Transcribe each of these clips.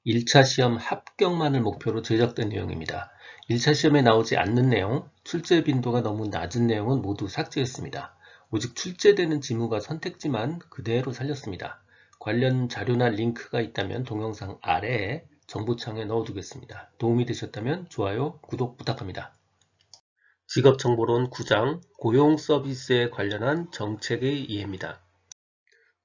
1차 시험 합격만을 목표로 제작된 내용입니다. 1차 시험에 나오지 않는 내용, 출제 빈도가 너무 낮은 내용은 모두 삭제했습니다. 오직 출제되는 지문과 선택지만 그대로 살렸습니다. 관련 자료나 링크가 있다면 동영상 아래에 정보창에 넣어두겠습니다. 도움이 되셨다면 좋아요, 구독 부탁합니다. 직업정보론 9장 고용 서비스에 관련한 정책의 이해입니다.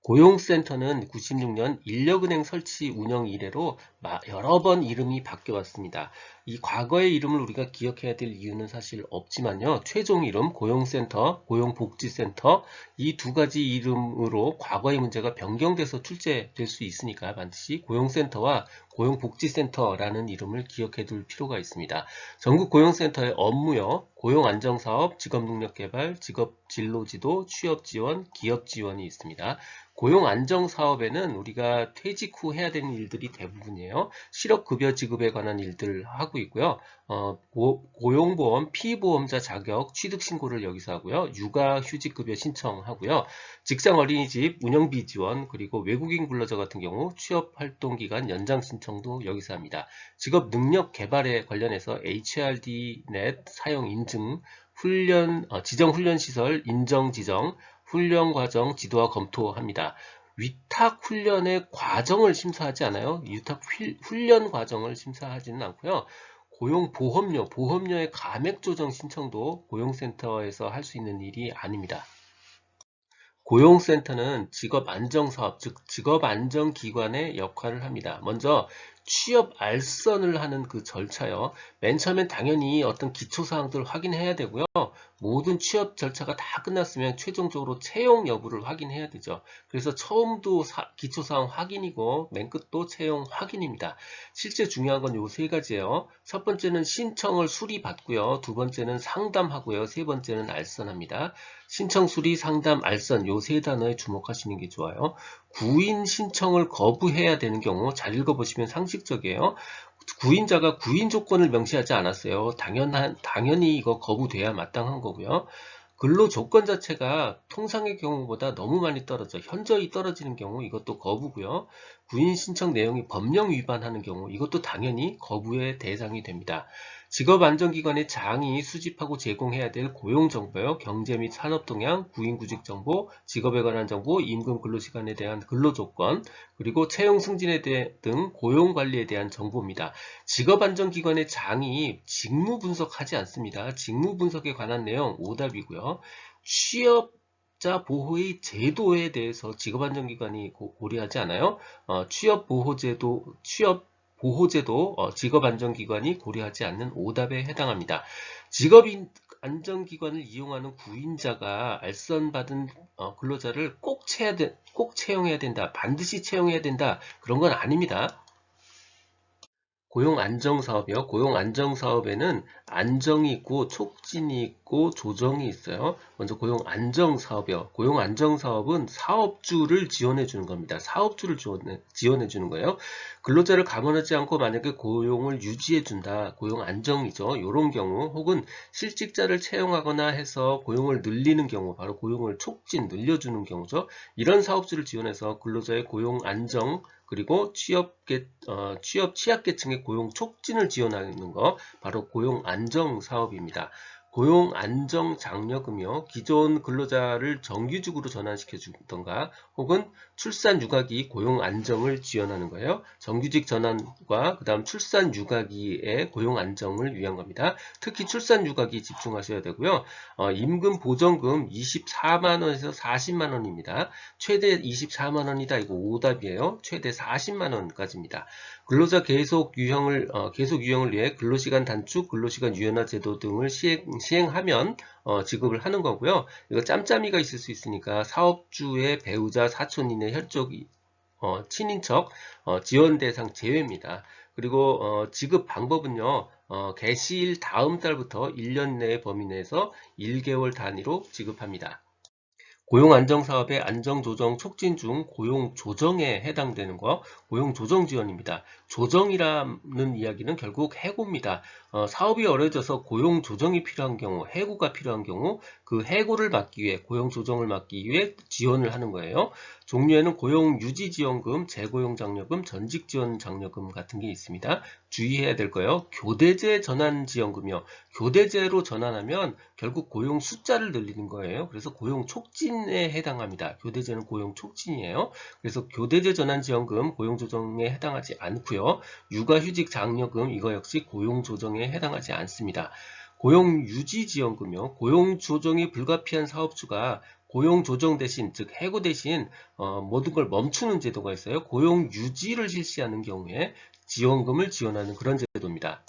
고용센터는 96년 인력은행 설치 운영 이래로 여러 번 이름이 바뀌어왔습니다. 이 과거의 이름을 우리가 기억해야 될 이유는 사실 없지만요. 최종 이름 고용센터, 고용복지센터 이 두 가지 이름으로 과거의 문제가 변경돼서 출제될 수 있으니까 반드시 고용센터와 고용복지센터라는 이름을 기억해 둘 필요가 있습니다. 전국 고용센터의 업무요. 고용안정사업, 직업능력개발, 직업진로지도, 취업지원, 기업지원이 있습니다. 고용안정사업에는 우리가 퇴직 후 해야 되는 일들이 대부분이에요. 실업급여 지급에 관한 일들 하고 있고요. 고용보험, 피보험자 자격, 취득신고를 여기서 하고요. 육아휴직급여 신청하고요. 직장어린이집 운영비 지원, 그리고 외국인 근로자 같은 경우 취업활동기간 연장 신청도 여기서 합니다. 직업능력개발에 관련해서 HRD-net 사용 인증, 지정훈련시설 인정지정, 훈련과정 지도와 검토합니다. 위탁 훈련의 과정을 심사하지 않아요. 위탁 훈련 과정을 심사하지는 않고요. 고용보험료, 보험료의 감액 조정 신청도 고용센터에서 할 수 있는 일이 아닙니다. 고용센터는 직업안정사업, 즉 직업안정기관의 역할을 합니다. 먼저 취업 알선을 하는 그 절차요. 맨 처음엔 당연히 어떤 기초사항들을 확인해야 되고요. 모든 취업 절차가 다 끝났으면 최종적으로 채용 여부를 확인해야 되죠. 그래서 처음도 기초사항 확인이고 맨 끝도 채용 확인입니다. 실제 중요한 건 요 세 가지예요. 첫 번째는 신청을 수리받고요. 두 번째는 상담하고요. 세 번째는 알선합니다. 신청, 수리, 상담, 알선 요 세 단어에 주목하시는 게 좋아요. 구인 신청을 거부해야 되는 경우 잘 읽어보시면 상식적이에요. 구인자가 구인 조건을 명시하지 않았어요. 당연히 이거 거부돼야 마땅한 거고요. 근로 조건 자체가 통상의 경우보다 너무 많이 떨어져 현저히 떨어지는 경우 이것도 거부고요. 구인 신청 내용이 법령 위반하는 경우 이것도 당연히 거부의 대상이 됩니다. 직업안정기관의 장이 수집하고 제공해야 될 고용정보요, 경제 및 산업동향, 구인구직정보, 직업에 관한 정보, 임금 근로시간에 대한 근로조건, 그리고 채용 승진에 등 고용관리에 대한 정보입니다. 직업안정기관의 장이 직무 분석하지 않습니다. 직무 분석에 관한 내용 오답이고요. 취업자 보호의 제도에 대해서 직업안정기관이 고려하지 않아요. 취업보호제도 직업안정기관이 고려하지 않는 오답에 해당합니다. 직업안정기관을 이용하는 구인자가 알선받은 근로자를 꼭 채용해야 된다. 반드시 채용해야 된다. 그런 건 아닙니다. 고용안정사업이요. 고용안정사업에는 안정이 있고 촉진이 있고 조정이 있어요. 먼저 고용안정사업이요. 고용안정사업은 사업주를 지원해 주는 겁니다. 사업주를 지원해 주는 거예요. 근로자를 감원하지 않고 만약에 고용을 유지해 준다. 고용안정이죠. 이런 경우 혹은 실직자를 채용하거나 해서 고용을 늘리는 경우 바로 고용을 늘려주는 경우죠. 이런 사업주를 지원해서 근로자의 고용안정 그리고 취업 취약계층의 고용 촉진을 지원하는 거 바로 고용 안정 사업입니다. 고용 안정 장려금이요. 기존 근로자를 정규직으로 전환시켜 주던가 혹은 출산 육아기 고용 안정을 지원하는 거예요. 정규직 전환과 그다음 출산 육아기의 고용 안정을 위한 겁니다. 특히 출산 육아기 집중하셔야 되고요. 임금 보전금 24만 원에서 40만 원입니다. 최대 24만 원이다. 이거 오답이에요. 최대 40만 원까지입니다. 근로자 계속 유형을 위해 근로시간 단축, 근로시간 유연화 제도 등을 시행하면 지급을 하는 거고요. 이거 짬짬이가 있을 수 있으니까 사업주의 배우자, 사촌 이내 혈족, 친인척 지원 대상 제외입니다. 그리고 지급 방법은요. 개시일 다음 달부터 1년 내 범위 내에서 1개월 단위로 지급합니다. 고용안정사업의 안정조정 촉진 중 고용조정에 해당되는 거, 고용조정 지원입니다. 조정이라는 이야기는 결국 해고입니다. 사업이 어려져서 고용조정이 필요한 경우, 해고가 필요한 경우, 그 해고를 막기 위해, 고용조정을 막기 위해 지원을 하는 거예요. 종류에는 고용유지지원금, 재고용장려금, 전직지원장려금 같은 게 있습니다. 주의해야 될 거예요. 교대제 전환지원금이요. 교대제로 전환하면 결국 고용 숫자를 늘리는 거예요. 그래서 고용 촉진에 해당합니다. 교대제는 고용 촉진이에요. 그래서 교대제 전환지원금 고용 조정에 해당하지 않고요. 육아휴직 장려금 이거 역시 고용 조정에 해당하지 않습니다. 고용유지지원금요. 고용 조정이 불가피한 사업주가 고용 조정 대신, 즉 해고 대신 모든 걸 멈추는 제도가 있어요. 고용 유지를 실시하는 경우에 지원금을 지원하는 그런 제도입니다.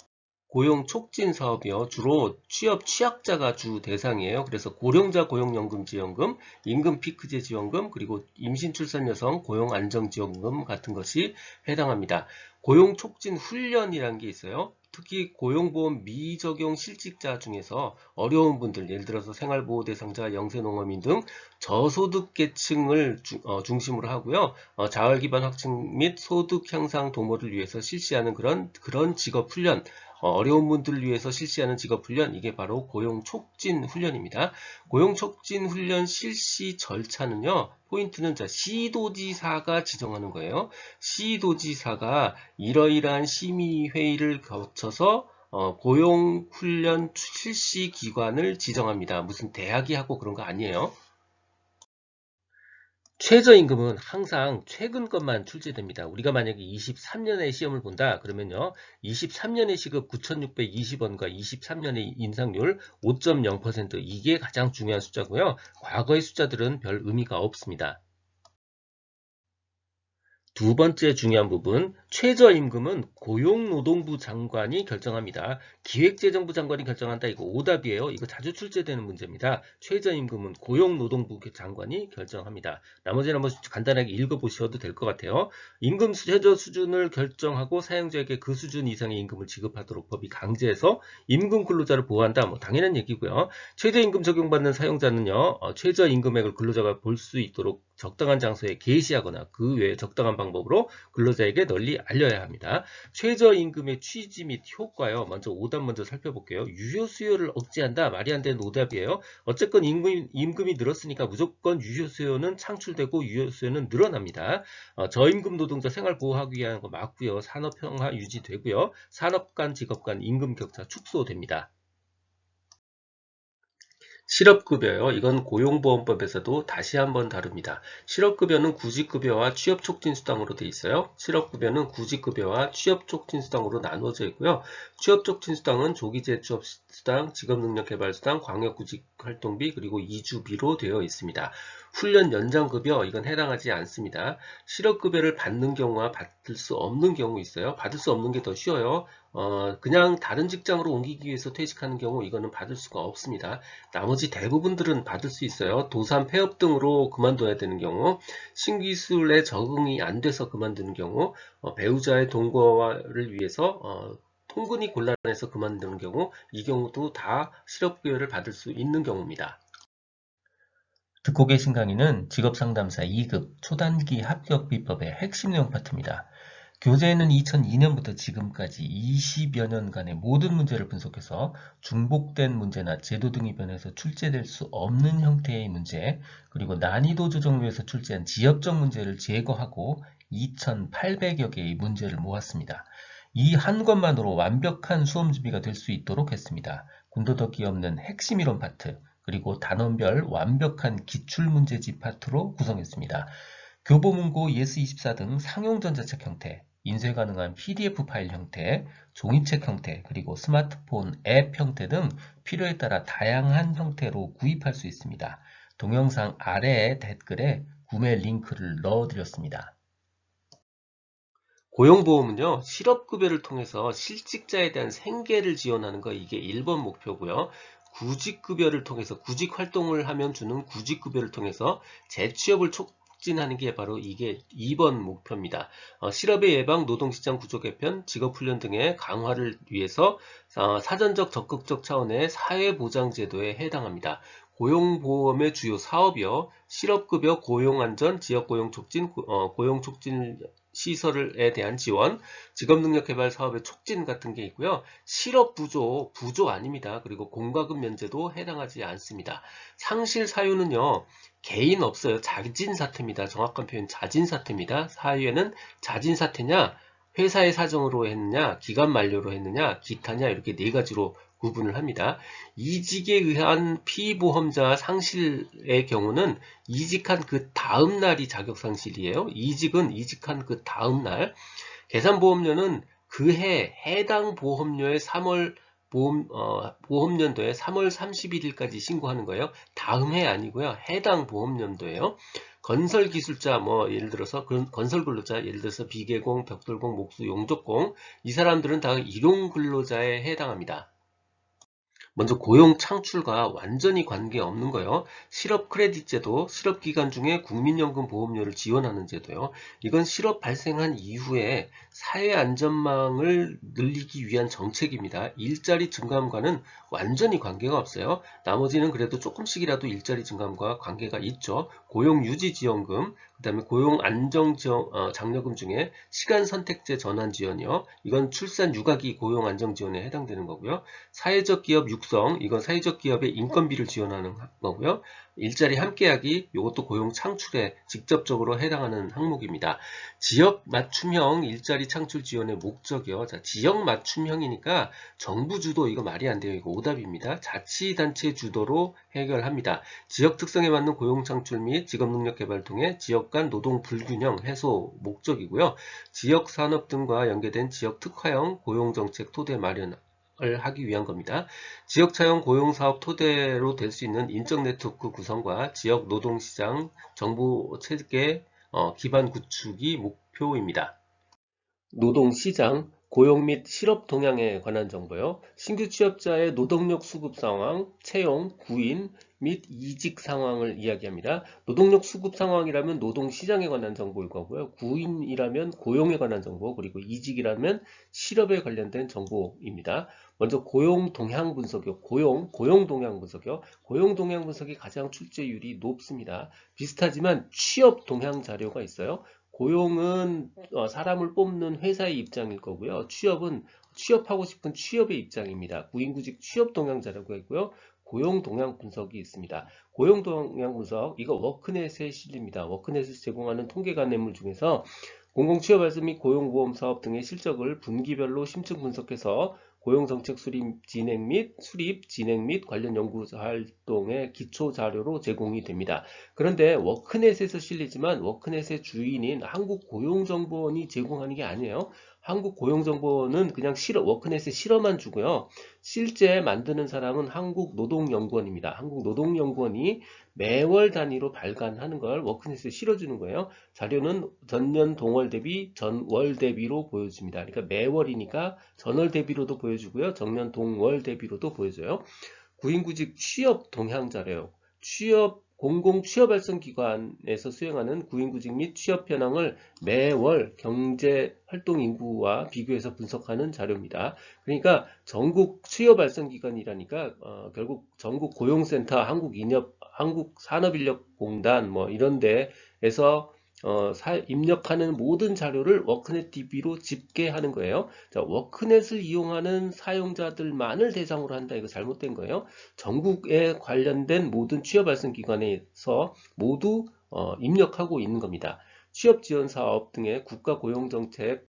고용 촉진 사업이요. 주로 취업 취약자가 주 대상이에요. 그래서 고령자 고용연금 지원금, 임금 피크제 지원금, 그리고 임신 출산 여성 고용 안정 지원금 같은 것이 해당합니다. 고용 촉진 훈련이라는 게 있어요. 특히 고용보험 미적용 실직자 중에서 어려운 분들, 예를 들어서 생활보호 대상자, 영세농업인 등 저소득 계층을 중심으로 하고요. 자활기반 확충 및 소득 향상 도모를 위해서 실시하는 그런 직업 훈련, 어려운 분들을 위해서 실시하는 직업훈련, 이게 바로 고용촉진훈련입니다. 고용촉진훈련 실시 절차는요, 포인트는 시도지사가 지정하는 거예요. 시도지사가 이러이러한 심의회의를 거쳐서 고용훈련 실시 기관을 지정합니다. 무슨 대학이 하고 그런 거 아니에요. 최저임금은 항상 최근 것만 출제됩니다. 우리가 만약에 23년에 시험을 본다 그러면요. 23년의 시급 9,620원과 23년의 인상률 5.0% 이게 가장 중요한 숫자고요. 과거의 숫자들은 별 의미가 없습니다. 두 번째 중요한 부분, 최저임금은 고용노동부 장관이 결정합니다. 기획재정부 장관이 결정한다. 이거 오답이에요. 이거 자주 출제되는 문제입니다. 최저임금은 고용노동부 장관이 결정합니다. 나머지는 한번 간단하게 읽어보셔도 될 것 같아요. 임금 최저 수준을 결정하고 사용자에게 그 수준 이상의 임금을 지급하도록 법이 강제해서 임금 근로자를 보호한다. 뭐 당연한 얘기고요. 최저임금 적용받는 사용자는요. 최저임금액을 근로자가 볼 수 있도록 적당한 장소에 게시하거나 그 외에 적당한 방법으로 근로자에게 널리 알려야 합니다. 최저임금의 취지 및 효과요. 먼저 오답 먼저 살펴볼게요. 유효 수요를 억제한다. 말이 안 되는 오답이에요. 어쨌건 임금이 늘었으니까 무조건 유효 수요는 창출되고 유효 수요는 늘어납니다. 저임금 노동자 생활 보호하기 위한 거 맞고요. 산업 평화 유지되고요. 산업 간 직업 간 임금 격차 축소됩니다. 실업급여요. 이건 고용보험법에서도 다시 한번 다룹니다. 실업급여는 구직급여와 취업촉진수당으로 되어 있어요. 실업급여는 구직급여와 취업촉진수당으로 나누어져 있고요. 취업촉진수당은 조기재취업수당, 직업능력개발수당, 광역구직활동비, 그리고 이주비로 되어 있습니다. 훈련 연장급여 이건 해당하지 않습니다. 실업급여를 받는 경우와 받을 수 없는 경우 있어요. 받을 수 없는 게 더 쉬워요. 그냥 다른 직장으로 옮기기 위해서 퇴직하는 경우 이거는 받을 수가 없습니다. 나머지 대부분들은 받을 수 있어요. 도산, 폐업 등으로 그만둬야 되는 경우, 신기술에 적응이 안 돼서 그만두는 경우, 배우자의 동거를 위해서 통근이 곤란해서 그만두는 경우, 이 경우도 다 실업급여를 받을 수 있는 경우입니다. 듣고 계신 강의는 직업상담사 2급 초단기 합격비법의 핵심 내용 파트입니다. 교재에는 2002년부터 지금까지 20여 년간의 모든 문제를 분석해서 중복된 문제나 제도 등이 변해서 출제될 수 없는 형태의 문제, 그리고 난이도 조정을 위해서 출제한 지역적 문제를 제거하고 2,800여 개의 문제를 모았습니다. 이 한 것만으로 완벽한 수험 준비가 될 수 있도록 했습니다. 군더더기 없는 핵심 이론 파트, 그리고 단원별 완벽한 기출문제집 파트로 구성했습니다. 교보문고 예스24 등 상용 전자책 형태, 인쇄 가능한 PDF 파일 형태, 종이책 형태, 그리고 스마트폰 앱 형태 등 필요에 따라 다양한 형태로 구입할 수 있습니다. 동영상 아래의 댓글에 구매 링크를 넣어드렸습니다. 고용보험은요, 실업급여를 통해서 실직자에 대한 생계를 지원하는 거 이게 1번 목표고요. 구직급여를 통해서 구직활동을 하면 주는 구직급여를 통해서 재취업을 촉진하는 게 바로 이게 2번 목표입니다. 실업의 예방, 노동시장 구조 개편, 직업훈련 등의 강화를 위해서 사전적 적극적 차원의 사회보장제도에 해당합니다. 고용보험의 주요 사업이요. 실업급여, 고용안전, 지역고용촉진, 고용촉진 시설에 대한 지원, 직업능력개발 사업의 촉진 같은 게 있고요. 실업부조, 부조 아닙니다. 그리고 공과금 면제도 해당하지 않습니다. 상실 사유는요. 개인 없어요. 자진사퇴입니다. 정확한 표현 자진사퇴입니다. 사유에는 자진사퇴냐, 회사의 사정으로 했느냐, 기간 만료로 했느냐, 기타냐 이렇게 네 가지로 구분을 합니다. 이직에 의한 피보험자 상실의 경우는 이직한 그 다음 날이 자격상실이에요. 이직은 이직한 그 다음 날. 계산보험료는 그해 해당 보험료의 3월 보험연도에 3월 31일까지 신고하는 거예요. 다음 해 아니고요. 해당 보험연도예요. 건설기술자, 예를 들어서 건설근로자, 예를 들어서 비계공, 벽돌공, 목수, 용접공, 이 사람들은 다 일용근로자에 해당합니다. 먼저 고용 창출과 완전히 관계없는 거요. 실업 크레딧 제도, 실업 기간 중에 국민연금 보험료를 지원하는 제도요. 이건 실업 발생한 이후에 사회 안전망을 늘리기 위한 정책입니다. 일자리 증감과는 완전히 관계가 없어요. 나머지는 그래도 조금씩이라도 일자리 증감과 관계가 있죠. 고용 유지 지원금, 그다음에 고용 안정 장려금 중에 시간 선택제 전환 지원이요. 이건 출산 육아기 고용 안정 지원에 해당되는 거고요. 사회적 기업 육성, 이건 사회적 기업의 인건비를 지원하는 거고요. 일자리 함께하기, 이것도 고용 창출에 직접적으로 해당하는 항목입니다. 지역 맞춤형 일자리 창출 지원의 목적이요. 자, 지역 맞춤형이니까 정부 주도, 이거 말이 안 돼요. 이거 오답입니다. 자치단체 주도로 해결합니다. 지역 특성에 맞는 고용 창출 및 직업 능력 개발 통해 지역 간 노동 불균형 해소 목적이고요. 지역 산업 등과 연계된 지역 특화형 고용 정책 토대 마련을 하기 위한 겁니다. 지역 차용 고용 사업 토대로 될 수 있는 인적 네트워크 구성과 지역 노동시장 정보 체계 기반 구축이 목표입니다. 노동시장, 고용 및 실업 동향에 관한 정보요. 신규 취업자의 노동력 수급 상황, 채용, 구인 및 이직 상황을 이야기합니다. 노동력 수급 상황이라면 노동시장에 관한 정보일 거고요. 구인이라면 고용에 관한 정보, 그리고 이직이라면 실업에 관련된 정보입니다. 먼저 고용 동향 분석이요. 고용 동향 분석이요. 고용 동향 분석이 가장 출제율이 높습니다. 비슷하지만 취업 동향 자료가 있어요. 고용은 사람을 뽑는 회사의 입장일 거고요. 취업은 취업하고 싶은 취업의 입장입니다. 구인구직 취업 동향 자료가 있고요. 고용 동향 분석이 있습니다. 고용 동향 분석, 이거 워크넷에 실립니다. 워크넷에서 제공하는 통계가 내물 중에서 공공취업 발전 및 고용보험 사업 등의 실적을 분기별로 심층 분석해서 고용정책 수립 진행 및 관련 연구 활동의 기초 자료로 제공이 됩니다. 그런데 워크넷에서 실리지만 워크넷의 주인인 한국고용정보원이 제공하는 게 아니에요. 한국고용정보원은 그냥 워크넷에 실어만 주고요. 실제 만드는 사람은 한국노동연구원입니다. 한국노동연구원이 매월 단위로 발간하는 걸 워크넷에 실어주는 거예요. 자료는 전년 동월 대비 전월 대비로 보여줍니다. 그러니까 매월이니까 전월 대비로도 보여주고요. 전년 동월 대비로도 보여줘요. 구인구직 취업 동향 자료요. 공공취업발전기관에서 수행하는 구인구직 및 취업 현황을 매월 경제활동 인구와 비교해서 분석하는 자료입니다. 그러니까 전국 취업발전기관이라니까 결국 전국 고용센터, 한국산업인력공단 이런 데에서 입력하는 모든 자료를 워크넷 DB로 집계하는 거예요. 자, 워크넷을 이용하는 사용자들만을 대상으로 한다. 이거 잘못된 거예요. 전국에 관련된 모든 취업발전기관에서 모두 입력하고 있는 겁니다. 취업지원사업 등의 국가고용정책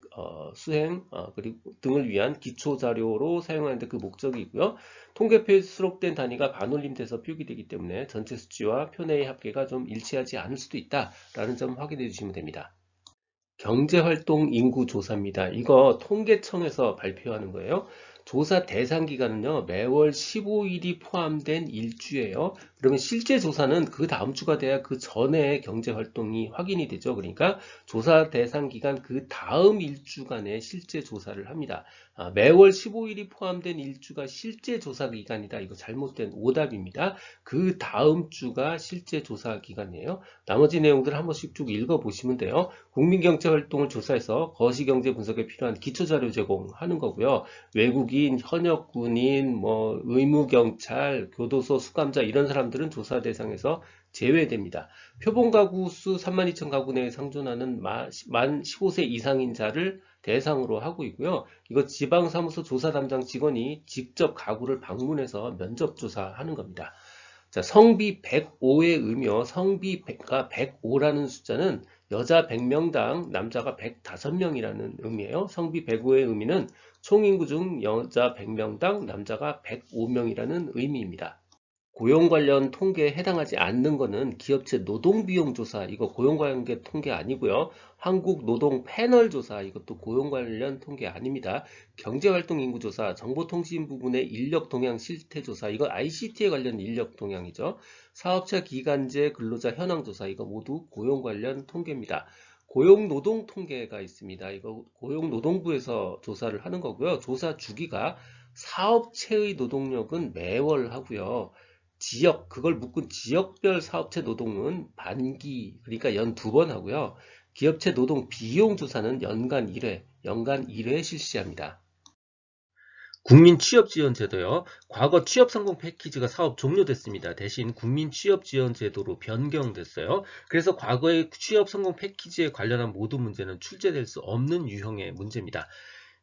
수행 그리고 등을 위한 기초자료로 사용하는데 그 목적이 있고요. 통계표에 수록된 단위가 반올림돼서 표기되기 때문에 전체 수치와 표 내의 합계가 좀 일치하지 않을 수도 있다라는 점 확인해 주시면 됩니다. 경제활동 인구 조사입니다. 이거 통계청에서 발표하는 거예요. 조사 대상 기간은요, 매월 15일이 포함된 일주예요. 그러면 실제 조사는 그 다음 주가 돼야 그 전에 경제 활동이 확인이 되죠. 그러니까 조사 대상 기간 그 다음 일주간에 실제 조사를 합니다. 매월 15일이 포함된 일주가 실제 조사 기간이다. 이거 잘못된 오답입니다. 그 다음 주가 실제 조사 기간이에요. 나머지 내용들 한 번씩 쭉 읽어보시면 돼요. 국민경제 활동을 조사해서 거시경제 분석에 필요한 기초자료 제공하는 거고요. 외국인 공무원인, 현역군인, 뭐 의무경찰, 교도소 수감자 이런 사람들은 조사 대상에서 제외됩니다. 표본가구 수 32,000가구 내에 상존하는 만 15세 이상인 자를 대상으로 하고 있고요. 이거 지방사무소 조사 담당 직원이 직접 가구를 방문해서 면접 조사하는 겁니다. 자, 성비 105의 의미요. 성비가 105라는 숫자는 여자 100명당 남자가 105명이라는 의미예요. 성비 105의 의미는 총인구 중 여자 100명당 남자가 105명이라는 의미입니다. 고용 관련 통계에 해당하지 않는 거는 기업체 노동비용 조사, 이거 고용 관계 통계 아니고요. 한국 노동 패널 조사, 이것도 고용 관련 통계 아닙니다. 경제활동 인구 조사, 정보통신 부분의 인력 동향 실태 조사, 이거 ICT에 관련 인력 동향이죠. 사업자 기간제 근로자 현황 조사, 이거 모두 고용 관련 통계입니다. 고용노동 통계가 있습니다. 이거 고용노동부에서 조사를 하는 거고요. 조사 주기가 사업체의 노동력은 매월 하고요. 지역, 그걸 묶은 지역별 사업체 노동은 반기, 그러니까 연 2번 하고요. 기업체 노동 비용 조사는 연간 1회 실시합니다. 국민 취업 지원 제도요. 과거 취업 성공 패키지가 사업 종료됐습니다. 대신 국민 취업 지원 제도로 변경됐어요. 그래서 과거의 취업 성공 패키지에 관련한 모든 문제는 출제될 수 없는 유형의 문제입니다.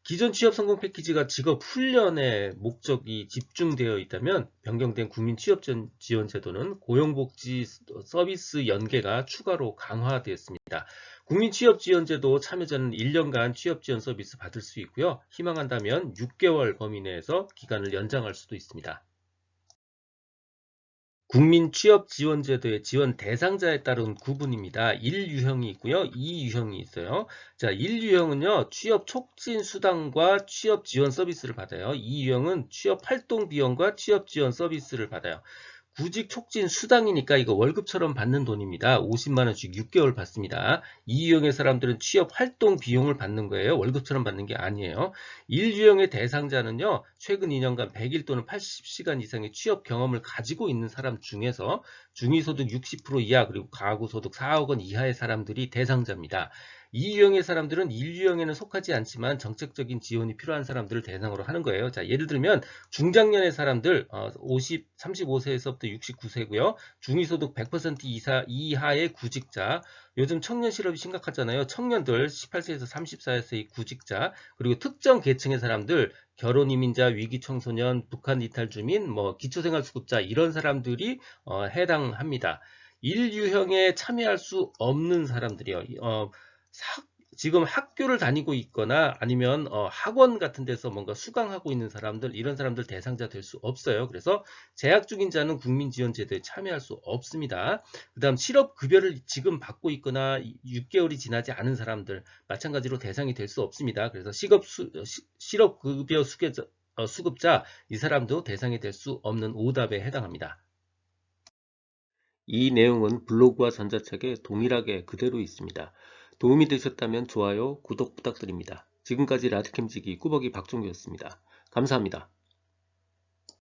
기존 취업 성공 패키지가 직업 훈련의 목적이 집중되어 있다면 변경된 국민 취업 지원 제도는 고용복지 서비스 연계가 추가로 강화되었습니다. 국민 취업 지원 제도 참여자는 1년간 취업 지원 서비스 받을 수 있고요. 희망한다면 6개월 범위 내에서 기간을 연장할 수도 있습니다. 국민 취업 지원 제도의 지원 대상자에 따른 구분입니다. 1유형이 있고요. 2유형이 있어요. 자, 1유형은요. 취업 촉진 수당과 취업 지원 서비스를 받아요. 2유형은 취업 활동 비용과 취업 지원 서비스를 받아요. 구직 촉진 수당이니까 이거 월급처럼 받는 돈입니다. 50만 원씩 6개월 받습니다. 2유형의 사람들은 취업 활동 비용을 받는 거예요. 월급처럼 받는 게 아니에요. 1유형의 대상자는요. 최근 2년간 100일 또는 80시간 이상의 취업 경험을 가지고 있는 사람 중에서 중위소득 60% 이하 그리고 가구소득 4억 원 이하의 사람들이 대상자입니다. 2유형의 사람들은 1유형에는 속하지 않지만 정책적인 지원이 필요한 사람들을 대상으로 하는 거예요. 자, 예를 들면 중장년의 사람들 35세에서부터 69세고요. 중위소득 100% 이하의 구직자, 요즘 청년 실업이 심각하잖아요. 청년들 18세에서 34세의 구직자, 그리고 특정 계층의 사람들 결혼 이민자, 위기 청소년, 북한 이탈 주민, 뭐 기초생활수급자 이런 사람들이 해당합니다. 1유형에 참여할 수 없는 사람들이요. 지금 학교를 다니고 있거나 아니면 학원 같은 데서 뭔가 수강하고 있는 사람들, 이런 사람들 대상자 될 수 없어요. 그래서 재학 중인 자는 국민지원제도에 참여할 수 없습니다. 그 다음 실업급여를 지금 받고 있거나 6개월이 지나지 않은 사람들 마찬가지로 대상이 될 수 없습니다. 그래서 실업급여 수급자 이 사람도 대상이 될 수 없는 오답에 해당합니다. 이 내용은 블로그와 전자책에 동일하게 그대로 있습니다. 도움이 되셨다면 좋아요, 구독 부탁드립니다. 지금까지 라디캠지기 꾸벅이 박종규였습니다. 감사합니다.